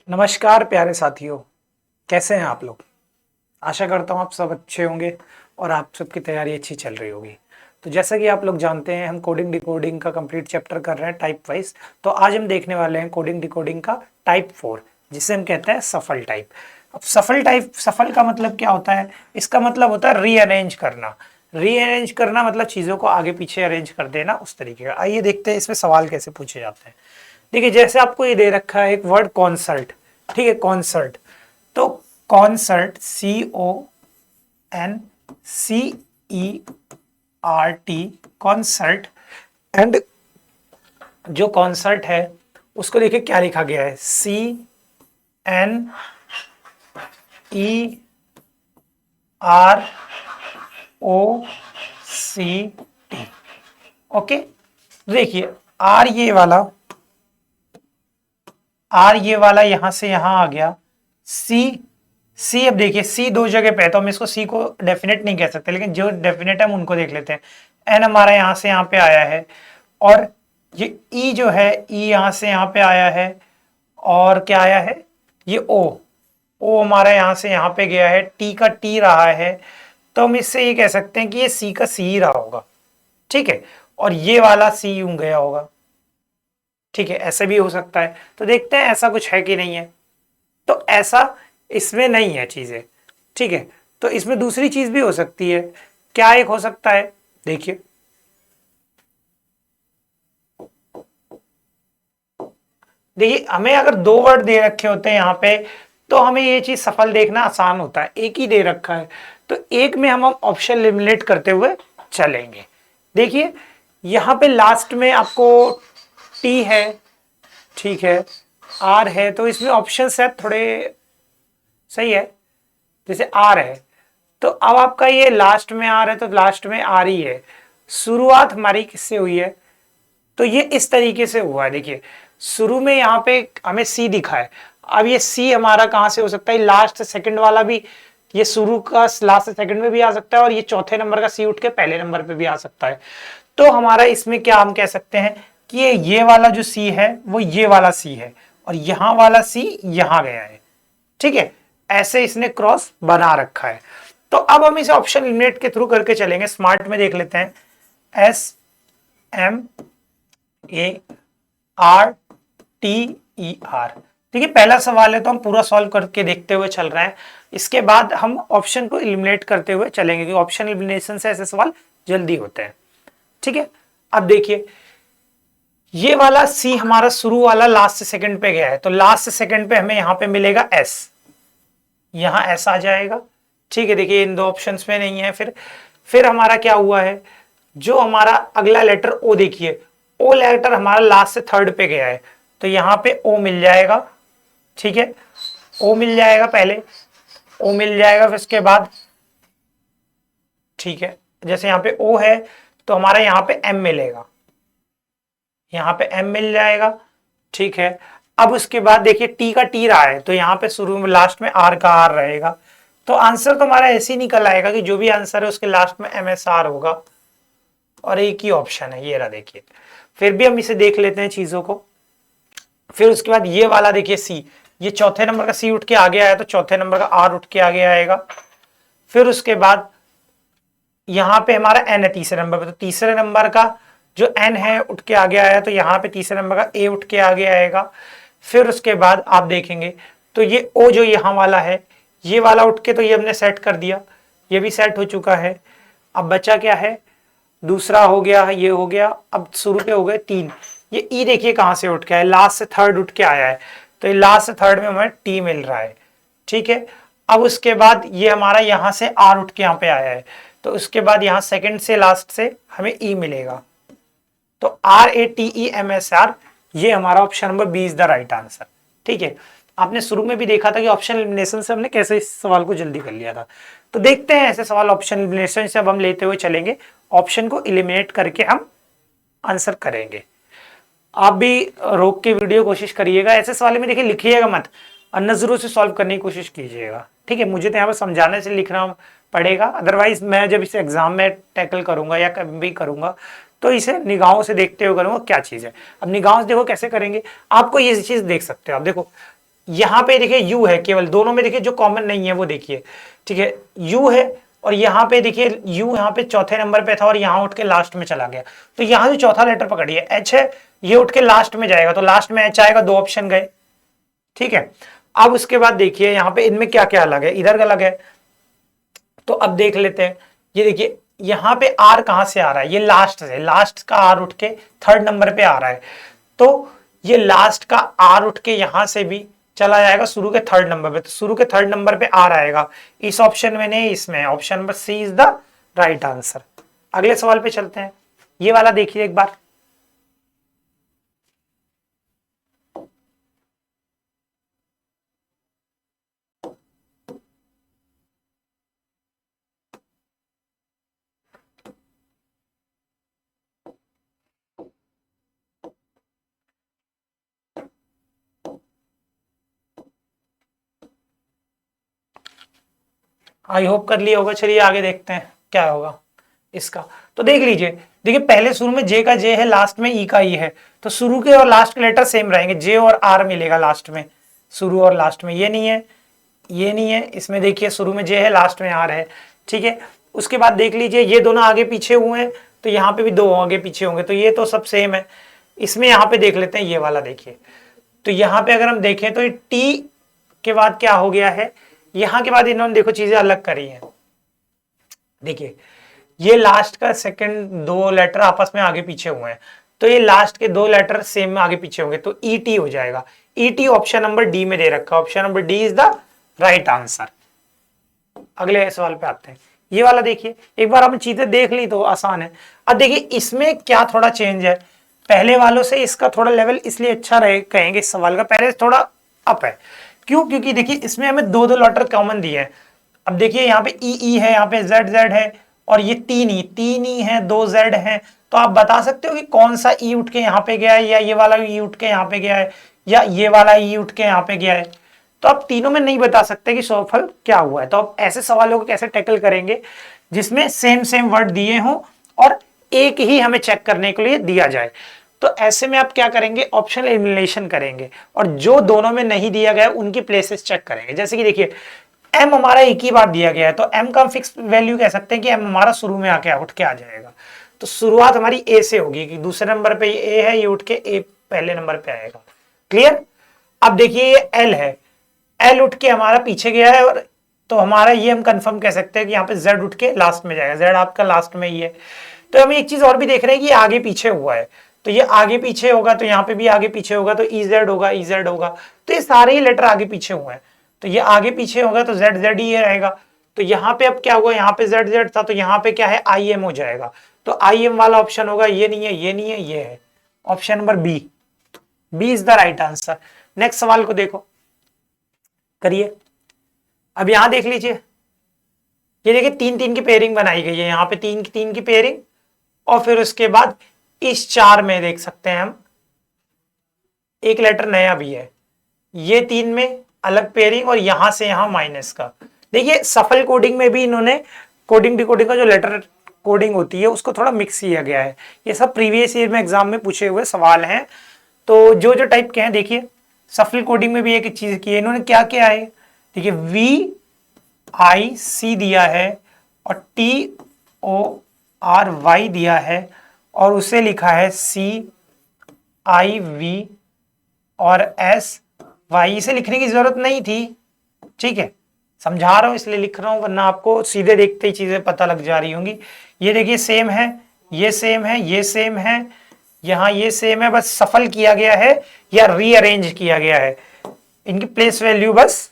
नमस्कार प्यारे साथियों, कैसे हैं आप लोग। आशा करता हूँ आप सब अच्छे होंगे और आप सबकी तैयारी अच्छी चल रही होगी। तो जैसा कि आप लोग जानते हैं, हम कोडिंग डिकोडिंग का कंप्लीट चैप्टर कर रहे हैं टाइप वाइज। तो आज हम देखने वाले हैं कोडिंग डिकोडिंग का टाइप 4, जिसे हम कहते हैं सफल टाइप। अब सफल का मतलब क्या होता है? इसका मतलब होता है रीअरेंज करना। रीअरेंज करना मतलब चीज़ों को आगे पीछे अरेंज कर देना, उस तरीके का। आइए देखते हैं इसमें सवाल कैसे पूछे जाते हैं। देखिए, जैसे आपको ये दे रखा है एक वर्ड कॉन्सर्ट, ठीक है, कॉन्सर्ट। तो कॉन्सर्ट CONCERT, कॉन्सर्ट। एंड जो कॉन्सर्ट है उसको देखिए क्या लिखा गया है, CNEROCT। ओके, देखिए आर ये वाला यहां से यहां आ गया। सी अब देखिए सी दो जगह पे है, तो हम इसको सी को डेफिनेट नहीं कह सकते, लेकिन जो डेफिनेट है हम उनको देख लेते हैं। एन हमारा यहां से यहां पे आया है, और ये ई जो है, ई यहां से यहां पे आया है, और क्या आया है, ये ओ हमारा यहां से यहां पे गया है, टी का टी रहा है। तो हम इससे ये कह सकते हैं कि ये सी का सी ही रहा होगा, ठीक है। और ये वाला सी यूं गया होगा, ठीक है, ऐसे भी हो सकता है। तो देखते हैं ऐसा कुछ है कि नहीं है। तो ऐसा इसमें नहीं है चीजें, ठीक है। तो इसमें दूसरी चीज भी हो सकती है। क्या एक हो सकता है, देखिए, हमें अगर दो वर्ड दे रखे होते हैं यहां पे, तो हमें ये चीज सफल देखना आसान होता है। एक ही दे रखा है, तो एक में हम ऑप्शन एलिमिनेट करते हुए चलेंगे। देखिए, यहां पे लास्ट में आपको टी है, ठीक है, आर है, तो इसमें ऑप्शन शायद थोड़े सही है। जैसे आर है, तो अब आपका ये लास्ट में आर है, तो लास्ट में आर ही है। शुरुआत हमारी किससे हुई है? तो ये इस तरीके से हुआ है। देखिए, शुरू में यहाँ पे हमें सी दिखा है। अब ये सी हमारा कहां से हो सकता है? लास्ट सेकंड वाला भी, ये शुरू का लास्ट सेकंड में भी आ सकता है, और ये चौथे नंबर का सी उठ के पहले नंबर पे भी आ सकता है। तो हमारा इसमें क्या हम कह सकते हैं कि ये वाला जो सी है वो ये वाला सी है, और यहां वाला सी यहां गया है, ठीक है। ऐसे इसने क्रॉस बना रखा है। तो अब हम इसे ऑप्शन एलिमिनेट के थ्रू करके चलेंगे। स्मार्ट में देख लेते हैं, SMARTER। ठीक है, पहला सवाल है तो हम पूरा सॉल्व करके देखते हुए चल रहे हैं। इसके बाद हम ऑप्शन को एलिमिनेट करते हुए चलेंगे, क्योंकि ऑप्शन एलिमिनेशन से ऐसे सवाल जल्दी होते हैं, ठीक है। अब देखिए, ये वाला सी हमारा शुरू वाला लास्ट सेकंड पे गया है, तो लास्ट सेकंड पे हमें यहां पे मिलेगा एस, यहां एस आ जाएगा, ठीक है। देखिए, इन दो ऑप्शंस में नहीं है। फिर हमारा क्या हुआ है, जो हमारा अगला लेटर ओ, देखिए ओ लेटर हमारा लास्ट से थर्ड पे गया है, तो यहां पे ओ मिल जाएगा, ठीक है। ओ मिल जाएगा, पहले ओ मिल जाएगा, फिर उसके बाद, ठीक है, जैसे यहां पे ओ है तो हमारा यहां पे एम मिलेगा, यहां पे एम मिल जाएगा, ठीक है। अब उसके बाद देखिए टी का टी रहा है, तो यहां पे शुरू में लास्ट में आर का आर रहेगा। तो आंसर तो हमारा ऐसे ही निकल आएगा कि जो भी आंसर है उसके लास्ट में MSR होगा, और एक ही ऑप्शन है ये रहा। देखिए, फिर भी हम इसे देख लेते हैं चीजों को। फिर उसके बाद ये वाला देखिए सी, ये चौथे नंबर का सी उठ के आगे आया, तो चौथे नंबर का आर उठ के आगे आएगा। फिर उसके बाद यहां पे हमारा एन है तीसरे नंबर पे, तो तीसरे नंबर का जो एन है उठ के आगे आया, तो यहां पे तीसरे नंबर का ए उठ के आगे आएगा। फिर उसके बाद आप देखेंगे तो ये ओ जो यहां वाला है, ये वाला उठ के, तो ये हमने सेट कर दिया, ये भी सेट हो चुका है। अब बचा क्या है, दूसरा हो गया, ये हो गया। अब शुरू पे हो गए तीन। ये ई देखिए कहां से उठ के आया, लास्ट से थर्ड उठ के आया है, तो ये लास्ट से थर्ड में हमें टी मिल रहा है, ठीक है। अब उसके बाद ये हमारा यहां से आर उठ के यहां पे आया है, तो उसके बाद यहां सेकंड से लास्ट से हमें ई मिलेगा। तो RATEMSR, ये हमारा option number B is the right answer, ठीक है। आपने शुरू में भी देखा था कि ऑप्शन एलिमिनेशन से हमने कैसे इस सवाल को जल्दी कर लिया था। तो देखते हैं ऐसे सवाल ऑप्शन एलिमिनेशन से अब हम लेते हुए चलेंगे, ऑप्शन को एलिमिनेट करके हम आंसर करेंगे। आप भी रोक के वीडियो कोशिश करिएगा, ऐसे सवाल में देखिए लिखिएगा मत, और नजरों से सॉल्व करने की कोशिश कीजिएगा, ठीक है। मुझे तो यहाँ पर समझाने से लिखना पड़ेगा, अदरवाइज मैं जब इसे एग्जाम में टैकल करूंगा या कभी भी करूंगा, तो इसे निगाहों से देखते हुए करूंगा क्या चीज है। अब निगाहों से देखो कैसे करेंगे, आपको ये चीज देख सकते हो। आप देखो, यहाँ पे देखिए यू है केवल, दोनों में देखिए जो कॉमन नहीं है वो देखिए, ठीक है, यू है, और यहाँ पे देखिए यू यहाँ पे चौथे नंबर पे था और यहाँ उठ के लास्ट में चला गया, तो यहाँ जो चौथा लेटर पकड़िए एच है, ये उठ के लास्ट में जाएगा, तो लास्ट में एच आएगा, दो ऑप्शन गए, ठीक है। अब उसके बाद देखिए यहाँ पे इनमें क्या क्या अलग है, इधर अलग है, तो अब देख लेते हैं। ये देखिए यहाँ पे आर कहां से आ रहा है, ये लास्ट से, लास्ट का आर उठ के थर्ड नंबर पे आ रहा है, तो ये लास्ट का आर उठ के यहां से भी चला जाएगा शुरू के थर्ड नंबर पे, तो शुरू के थर्ड नंबर पे आर आएगा, इस ऑप्शन में नहीं, इसमें option number C is the right answer. अगले सवाल पे चलते हैं, ये वाला देखिए एक बार। आई होप कर लिया होगा, चलिए आगे देखते हैं क्या होगा इसका। तो देख लीजिए, देखिए पहले शुरू में जे का जे है, लास्ट में ई का ई है, तो शुरू के और लास्ट के लेटर सेम रहेंगे, जे और आर मिलेगा लास्ट में, शुरू और लास्ट में, ये नहीं है, ये नहीं है, इसमें देखिए शुरू में जे है, लास्ट में आर है, ठीक है। उसके बाद देख लीजिए ये दोनों आगे पीछे हुए हैं, तो यहाँ पे भी दो आगे पीछे होंगे, तो ये तो सब सेम है। इसमें यहाँ पे देख लेते हैं ये वाला, देखिए तो यहाँ पे अगर हम देखें तो ये टी के बाद क्या हो गया है, यहां के बाद इन्होंने देखो चीजें अलग करी हैं, देखिए ये लास्ट का सेकंड दो लेटर आपस में आगे पीछे हुए हैं, तो ये लास्ट के दो लेटर सेम में आगे पीछे होंगे, तो ईटी हो जाएगा, ईटी ऑप्शन नंबर डी में दे रखा है, option number D is the right answer. अगले सवाल पे आते हैं, ये वाला देखिए, एक बार आपने चीजें देख ली तो आसान है। अब देखिए इसमें क्या थोड़ा चेंज है, पहले वालों से इसका थोड़ा लेवल इसलिए अच्छा रहे कहेंगे इस सवाल का, पहले थोड़ा अप है, क्यों, क्योंकि देखिए इसमें हमें दो दो लेटर कॉमन दिए हैं। अब देखिए यहाँ पे ई ई है, यहाँ पे जेड जेड है, और ये तीन ई है, दो जेड है, तो आप बता सकते हो कि कौन सा ई उठ के यहाँ पे गया है, या ये वाला ई उठ के यहाँ पे गया है, या ये वाला ई उठ के यहाँ पे गया है, तो आप तीनों में नहीं बता सकते कि सफल क्या हुआ है। तो आप ऐसे सवालों को कैसे टैकल करेंगे जिसमें सेम सेम वर्ड दिए हों और एक ही हमें चेक करने के लिए दिया जाए, तो ऐसे में आप क्या करेंगे, ऑप्शनल एलिमिनेशन करेंगे, और जो दोनों में नहीं दिया गया उनकी प्लेसेस चेक करेंगे। जैसे कि देखिए एम हमारा एक ही बार दिया गया है, तो एम का हम फिक्स वैल्यू कह सकते हैं कि एम हमारा शुरू में आके उठ के आ जाएगा, तो शुरुआत हमारी ए से होगी कि दूसरे नंबर पे ए है, ये उठ के ए पहले नंबर पे आएगा, क्लियर। अब देखिए ये एल है, एल उठ के हमारा पीछे गया है, और तो हमारा ये हम कंफर्म कह सकते हैं कि यहाँ पे जेड उठ के लास्ट में जाएगा, जेड आपका लास्ट में ही है। तो हम एक चीज और भी देख रहे हैं कि ये आगे पीछे हुआ है, तो ये आगे पीछे होगा, तो यहाँ पे भी आगे पीछे होगा, तो इजेड होगा, इजेड होगा, तो ये सारे ही लेटर आगे पीछे हुए हैं, तो ये आगे पीछे होगा, तो जेड जेड ही रहेगा। तो यहाँ पे अब क्या हुआ, यहाँ पे जेड जेड था, तो यहाँ पे क्या है, आई एम हो जाएगा, तो आई एम वाला ऑप्शन होगा, ये नहीं है, ये नहीं है, ये है option number B, B is the right answer. Next सवाल को देखो, करिए। अब यहां देख लीजिए, ये देखिए तीन तीन की पेयरिंग बनाई गई है, यहाँ पे तीन की पेयरिंग, और फिर उसके बाद इस चार में देख सकते हैं हम एक लेटर नया भी है, ये तीन में अलग पेयरिंग, और यहां से यहां माइनस का। देखिए सफल कोडिंग में भी इन्होंने कोडिंग डिकोडिंग का जो लेटर कोडिंग होती है उसको थोड़ा मिक्स किया गया है, ये सब प्रीवियस ईयर में एग्जाम में पूछे हुए सवाल हैं, तो जो जो टाइप के हैं देखिए सफल कोडिंग में भी एक चीज की है, इन्होंने क्या किया है, देखिए VIC दिया है और TORY दिया है, और उसे लिखा है CIV और SY, इसे लिखने की जरूरत नहीं थी, ठीक है, समझा रहा हूं इसलिए लिख रहा हूं, वरना आपको सीधे देखते ही चीजें पता लग जा रही होंगी। ये देखिए सेम है, ये सेम है, ये सेम है, यहां ये सेम है, बस सफल किया गया है या रीअरेंज किया गया है, इनकी प्लेस वैल्यू बस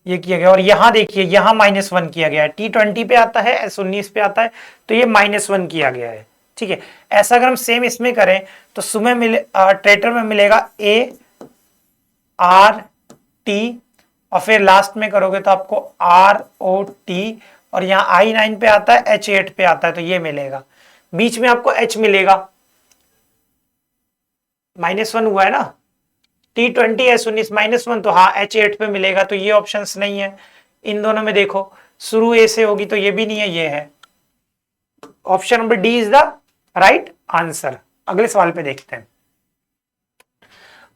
ये किया गया, और यहां देखिए यहां -1 किया गया है, T20 पे आता है, S19 पे आता है, तो ये -1 किया गया है, ठीक है। ऐसा अगर हम सेम इसमें करें तो सुबह ट्रेटर में मिलेगा ART, और फिर लास्ट में करोगे तो आपको ROT, और यहाँ I9 पे आता है, H8 पे आता है, तो ये मिलेगा, बीच में आपको H मिलेगा, -1 हुआ है ना, T20 S19 -1, तो हाँ H8 पे मिलेगा, तो ये ऑप्शंस नहीं है। इन दोनों में देखो शुरू ए से होगी, तो ये भी नहीं है, ये है, option number D is the right answer. अगले सवाल पे देखते हैं।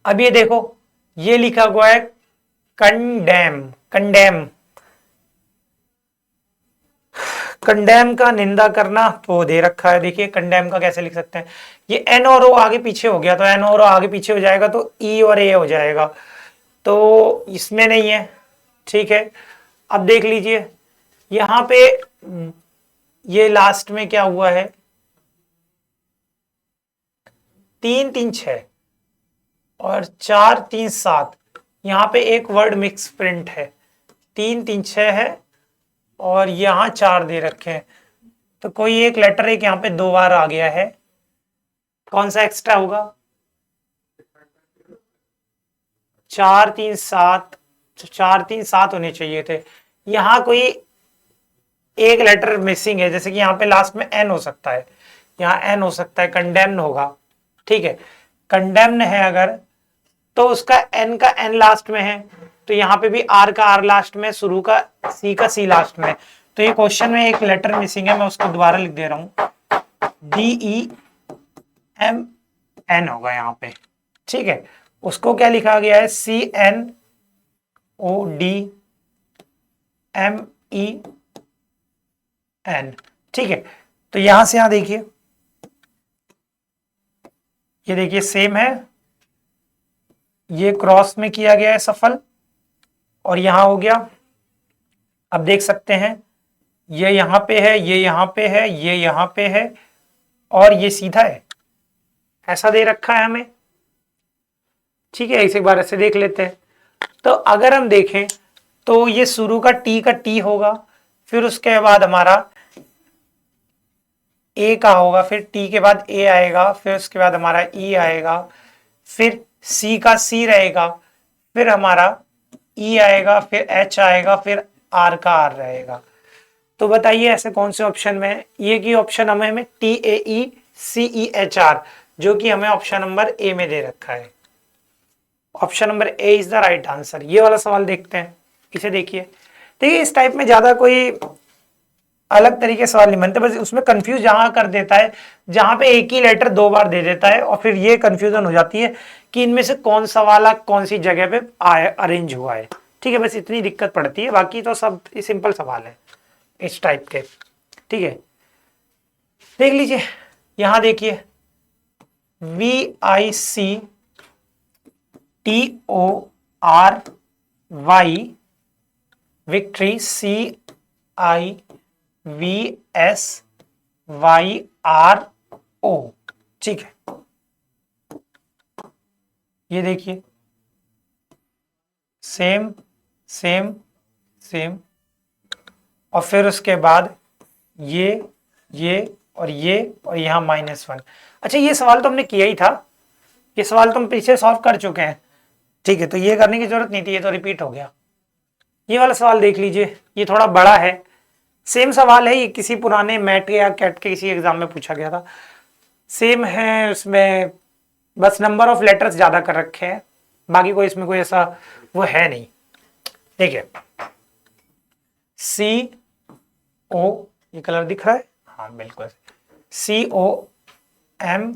अब ये देखो, ये लिखा हुआ है कंडेम, कंडेम, कंडेम का निंदा करना तो दे रखा है। देखिए कंडेम का कैसे लिख सकते हैं, ये एन और ओ आगे पीछे हो गया तो एन और ओ आगे पीछे हो जाएगा तो ई और ए हो जाएगा, तो इसमें नहीं है। ठीक है, अब देख लीजिए यहां पे ये लास्ट में क्या हुआ है, 3 3 6 और 4 3 7, यहां पे एक वर्ड मिक्स प्रिंट है, 3 3 6 है और यहां 4 दे रखे हैं, तो कोई एक लेटर एक यहाँ पे 2 बार आ गया है, कौन सा एक्स्ट्रा होगा, 4 3 7, 4 3 7 होने चाहिए थे, यहां कोई एक लेटर मिसिंग है, जैसे कि यहाँ पे लास्ट में एन हो सकता है, यहाँ एन हो सकता है, कंडेम्न होगा। ठीक है, कंडेम्न है अगर तो उसका एन का एन लास्ट में है, तो यहाँ पे भी आर का आर लास्ट में, शुरू का सी लास्ट में, तो ये क्वेश्चन में एक लेटर मिसिंग है, मैं उसको दोबारा लिख दे रहा हूं, DEMN होगा यहाँ पे। ठीक है, उसको क्या लिखा गया है, CNODMEN। ठीक है, तो यहां से यहां देखिए, ये देखिए सेम है, ये क्रॉस में किया गया है सफल और यहां हो गया। अब देख सकते हैं ये यहां पे है, ये यहां पे है, ये यहां पे है और ये सीधा है, ऐसा दे रखा है हमें। ठीक है, एक बार ऐसे देख लेते हैं, तो अगर हम देखें तो ये शुरू का टी होगा, फिर उसके बाद हमारा ए का होगा, फिर टी के बाद ए आएगा, फिर उसके बाद हमारा ई आएगा, फिर सी का सी रहेगा, फिर हमारा ई आएगा, फिर एच आएगा, फिर आर का आर रहेगा। तो बताइए ऐसे कौन से ऑप्शन में है, ये की ऑप्शन हमें TAECEHR, जो कि हमें ऑप्शन नंबर ए में दे रखा है। Option number A is the right answer. ये वाला सवाल देखते हैं, इसे देखिए। देखिए इस टाइप में ज्यादा कोई अलग तरीके सवाल नहीं बनते, बस उसमें कंफ्यूज जहां कर देता है जहां पे एक ही लेटर 2 बार दे देता है और फिर ये कंफ्यूजन हो जाती है कि इनमें से कौन सा वाला कौन सी जगह पे अरेंज हुआ है। ठीक है, बस इतनी दिक्कत पड़ती है, बाकी तो सब सिंपल सवाल है इस टाइप के। ठीक है, देख लीजिए यहां देखिए, VICTORY विक्ट्री, CIVSYRO। ठीक है, ये देखिए सेम सेम सेम और फिर उसके बाद ये और यहाँ -1। अच्छा, ये सवाल तो हमने किया ही था, ये सवाल तो हम पीछे सॉल्व कर चुके हैं। ठीक है, तो ये करने की जरूरत नहीं थी, ये तो रिपीट हो गया। ये वाला सवाल देख लीजिए, ये थोड़ा बड़ा है, सेम सवाल है, ये किसी पुराने मैट या कैट के किसी एग्जाम में पूछा गया था, सेम है, उसमें बस नंबर ऑफ लेटर्स ज्यादा कर रखे हैं, बाकी कोई इसमें कोई ऐसा वो है नहीं। देखिए CO, ये कलर दिख रहा है, हाँ बिल्कुल, COMPUTRONE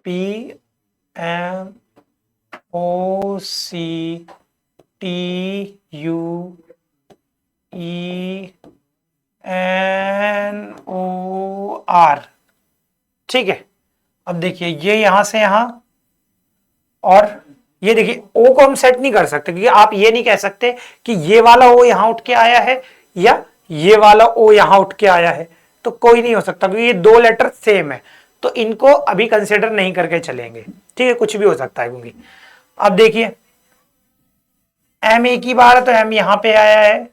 PMOCTUENOR। ठीक है, अब देखिए ये यहां से यहां और ये देखिए ओ को हम सेट नहीं कर सकते, क्योंकि आप ये नहीं कह सकते कि ये वाला ओ यहां उठ के आया है या ये वाला ओ यहां उठ के आया है, तो कोई नहीं हो सकता, क्योंकि ये 2 लेटर सेम है, तो इनको अभी कंसिडर नहीं करके चलेंगे। ठीक है, कुछ भी हो सकता है, क्योंकि अब देखिए एम एक ही बार है तो एम यहां पे आया है,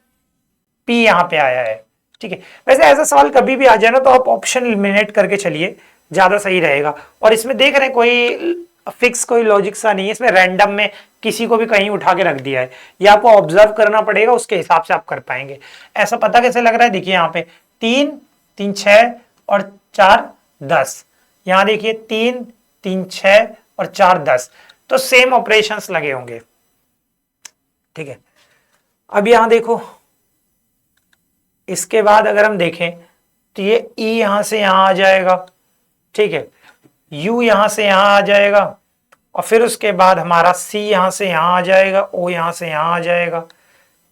पी यहां पे आया है। ठीक है, वैसे ऐसा सवाल कभी भी आ जाए ना तो आप ऑप्शन एलिमिनेट करके चलिए, ज्यादा सही रहेगा। और इसमें देख रहे हैं कोई फिक्स कोई लॉजिक सा नहीं है, इसमें रैंडम में किसी को भी कहीं उठा के रख दिया है, ये आपको ऑब्जर्व करना पड़ेगा, उसके हिसाब से आप कर पाएंगे। ऐसा पता कैसे लग रहा है, देखिए यहाँ पे 3 3 6 और 4 10, यहाँ देखिए 3 3 6 और 4 10, तो सेम ऑपरेशंस लगे होंगे। ठीक है, अब यहां देखो इसके बाद अगर हम देखें तो ये ई यहां से यहां आ जाएगा, ठीक है, यू यहां से यहां आ जाएगा, और फिर उसके बाद हमारा सी यहां से यहां आ जाएगा, ओ यहां से यहां आ जाएगा,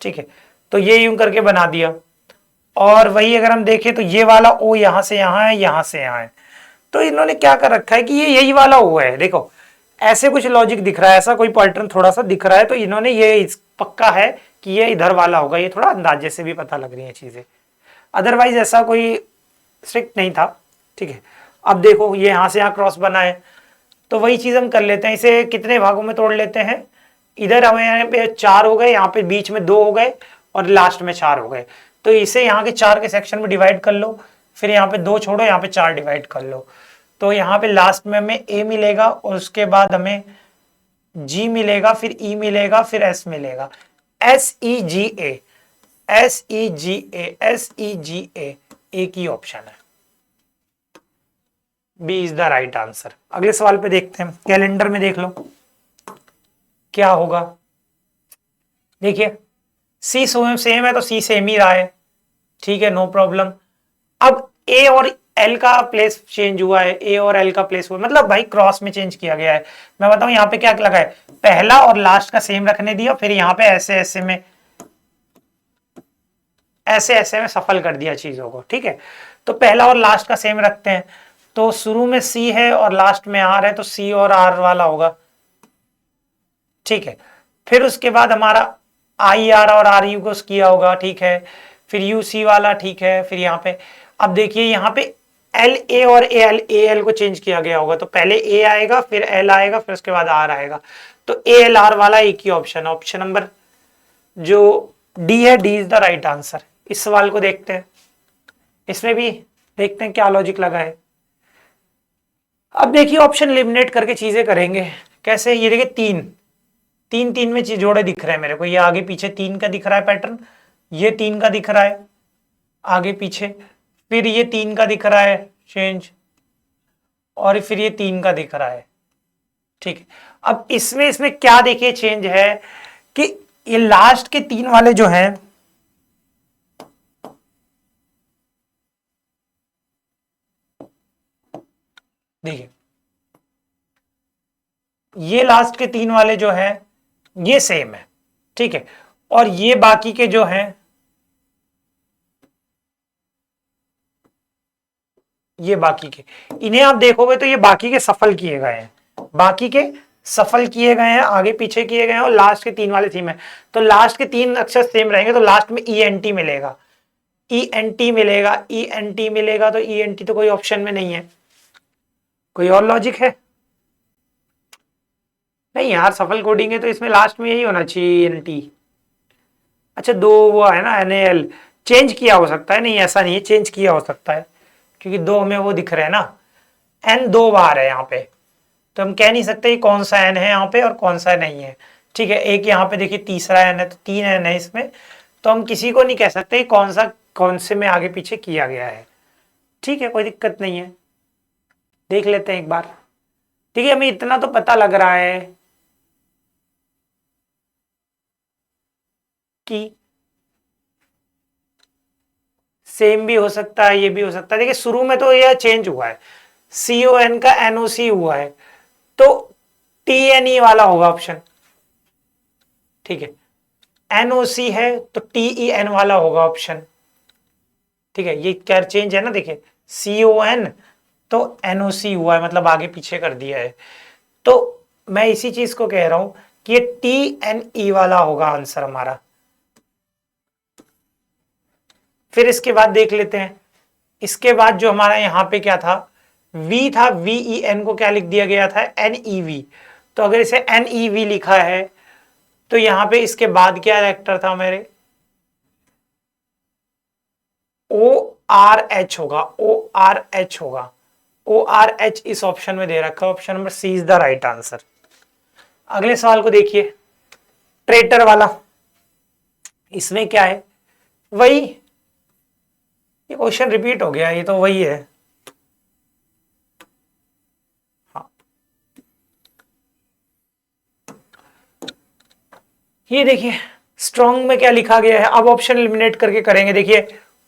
ठीक है। तो ये यूं करके बना दिया। और वही अगर हम देखें तो ये वाला ओ यहां से यहां है, यहां से यहां है। तो इन्होंने क्या कर रखा है कि ये यही वाला ओ है, देखो ऐसे कुछ लॉजिक दिख रहा है, ऐसा कोई पैटर्न थोड़ा सा दिख रहा है, तो इन्होंने ये पक्का है कि ये इधर वाला होगा। ये थोड़ा अंदाजे से भी पता लग रही है चीजें, अदरवाइज ऐसा कोई स्ट्रिक्ट नहीं था, ठीक है। अब देखो ये यहां से यहां क्रॉस बना है, तो वही चीज हम कर लेते हैं, इसे कितने भागों में तोड़ लेते हैं। इधर हमें यहाँ पे 4 हो गए, यहाँ पे बीच में 2 हो गए, और लास्ट में 4 हो गए। तो इसे यहाँ के 4 के सेक्शन में डिवाइड कर लो, फिर यहाँ पे 2 छोड़ो, यहाँ पे 4 डिवाइड कर लो। तो यहाँ पे लास्ट में हमें ए मिलेगा, और उसके बाद हमें जी मिलेगा, फिर ई मिलेगा, फिर एस मिलेगा। S E G A, S E G A, S E G A, एक ही ऑप्शन है, B is the right answer. अगले सवाल पे देखते हैं, कैलेंडर में देख लो क्या होगा। देखिए सी सेम है तो सी सेम ही रहा है, ठीक है, नो प्रॉब्लम। अब ए और एल का प्लेस चेंज हुआ है, ए और एल का प्लेस हुआ, मतलब भाई क्रॉस में चेंज किया गया है। मैं बताऊं यहाँ पे क्या लगा है, पहला और लास्ट का सेम रखने दिया, फिर यहाँ पे ऐसे ऐसे में सफल कर दिया चीजों को, ठीक है। तो पहला और लास्ट का सेम रखते हैं, तो शुरू में सी है और लास्ट में आर है, तो सी और आर वाला होगा, ठीक है। फिर उसके बाद हमारा आई आर और आर यू को किया होगा, ठीक है, फिर यू सी वाला, ठीक है। फिर यहाँ पे अब देखिए यहाँ पे एल ए और ए एल को चेंज किया गया होगा, तो पहले ए आएगा, फिर एल आएगा, फिर उसके बाद आर आएगा। तो ए एल आर वाला एक ही ऑप्शन है, ऑप्शन नंबर जो डी है, D is the right answer. इस सवाल को देखते हैं, इसमें भी देखते हैं क्या लॉजिक लगा है। अब देखिए ऑप्शन एलिमिनेट करके चीजें करेंगे कैसे। ये देखिए तीन में जोड़े दिख रहे हैं मेरे को, ये आगे पीछे 3 का दिख रहा है पैटर्न, ये 3 का दिख रहा है आगे पीछे, फिर ये 3 का दिख रहा है चेंज, और फिर ये 3 का दिख रहा है, ठीक है। अब इसमें क्या देखिए चेंज है कि ये लास्ट के 3 वाले जो हैं, देखिए ये लास्ट के 3 वाले जो हैं ये सेम है, ठीक है, और ये बाकी के जो हैं ये बाकी के, इन्हें आप देखोगे तो ये बाकी के सफल किए गए हैं, बाकी के सफल किए गए हैं, आगे पीछे किए गए हैं, और लास्ट के 3 वाले सेम है। तो लास्ट के 3 अक्षर सेम रहेंगे, तो लास्ट में ई एन टी मिलेगा, ई एन टी मिलेगा, ई एन टी मिलेगा। तो ई एन टी तो कोई ऑप्शन में नहीं है, कोई और लॉजिक है नहीं यार, सफल कोडिंग है तो इसमें लास्ट में यही होना चाहिए, एन टी। अच्छा 2 वो है ना एन एल, चेंज किया हो सकता है, नहीं ऐसा नहीं है, चेंज किया हो सकता है, क्योंकि 2 में वो दिख रहे हैं ना, एन 2 बार है यहाँ पे, तो हम कह नहीं सकते कौन सा एन है यहाँ पे और कौन सा नहीं है, ठीक है। एक यहाँ पे देखिए तीसरा एन है, तो 3 एन है इसमें, तो हम किसी को नहीं कह सकते कौन से में आगे पीछे किया गया है, ठीक है, कोई दिक्कत नहीं है। देख लेते हैं एक बार, ठीक है, हमें इतना तो पता लग रहा है कि सेम भी हो सकता है, ये भी हो सकता है। देखिए शुरू में तो यह चेंज हुआ है, CON का NOC हुआ है, तो TNE वाला होगा ऑप्शन, ठीक है। NOC है तो TEN वाला होगा ऑप्शन, ठीक है। ये क्या चेंज है ना, देखिए CON तो NOC हुआ है, मतलब आगे पीछे कर दिया है। तो मैं इसी चीज को कह रहा हूं कि ये TNE वाला होगा आंसर हमारा। फिर इसके बाद देख लेते हैं, इसके बाद जो हमारा यहाँ पे क्या था, V था, VEN को क्या लिख दिया गया था, NEV। तो अगर इसे NEV लिखा है तो यहाँ पे इसके बाद क्या कैरेक्टर था मेरे, ORH होगा, ORH होगा, ORH इस ऑप्शन में दे रखा है, option number C is the right answer. अगले सवाल को देखिए, ट्रेटर वाला, इसमें क्या है, वही ये क्वेश्चन रिपीट हो गया, ये तो वही है, हाँ ये देखिए स्ट्रॉन्ग में क्या लिखा गया है। अब ऑप्शन एलिमिनेट करके करेंगे, देखिए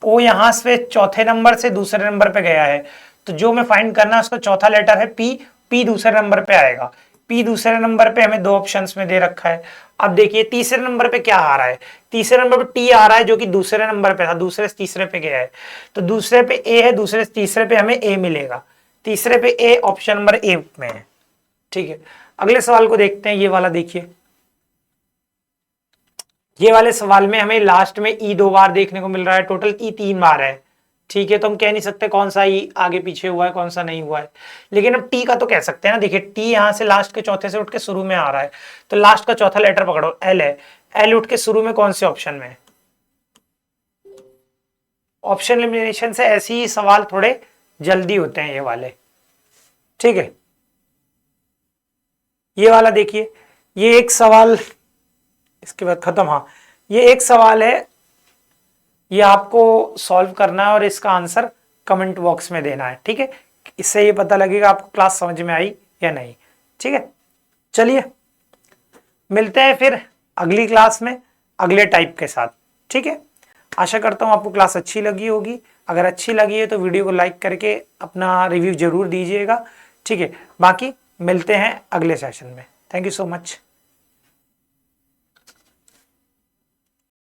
ओ यहाँ से चौथे नंबर से दूसरे नंबर पे गया है, तो जो मैं फाइंड करना है उसका चौथा लेटर है पी, पी दूसरे नंबर पे आएगा। पी दूसरे नंबर पे हमें दो ऑप्शंस में दे रखा है। अब देखिए तीसरे नंबर पे क्या आ रहा है, तीसरे नंबर पे टी आ रहा है जो कि दूसरे नंबर पे था, दूसरे से तीसरे पे गया है, तो दूसरे पे ए है, दूसरे से तीसरे पे हमें ए मिलेगा, तीसरे पे ए ऑप्शन नंबर ए में है। ठीक है, अगले सवाल को देखते हैं। ये वाला देखिए, ये वाले सवाल में हमें लास्ट में ई 2 बार देखने को मिल रहा है, टोटल ई 3 बार है। ठीक है, तो हम कह नहीं सकते कौन सा ई आगे पीछे हुआ है कौन सा नहीं हुआ है, लेकिन हम टी का तो कह सकते हैं ना। देखिए टी यहाँ से लास्ट के चौथे से उठ के शुरू में आ रहा है, तो लास्ट का चौथा लेटर पकड़ो, एल है, एल उठ के शुरू में कौन से ऑप्शन में है। ऑप्शन एलिमिनेशन से ऐसे ही सवाल थोड़े जल्दी होते हैं ये वाले। ठीक है, ये वाला देखिए, ये एक सवाल इसके बाद खत्म। हाँ, ये एक सवाल है, ये आपको सॉल्व करना है और इसका आंसर कमेंट बॉक्स में देना है। ठीक है, इससे ये पता लगेगा आपको क्लास समझ में आई या नहीं। ठीक है, चलिए मिलते हैं फिर अगली क्लास में अगले टाइप के साथ। ठीक है, आशा करता हूँ आपको क्लास अच्छी लगी होगी। अगर अच्छी लगी है तो वीडियो को लाइक करके अपना रिव्यू जरूर दीजिएगा। ठीक है, बाकी मिलते हैं अगले सेशन में। Thank you so much.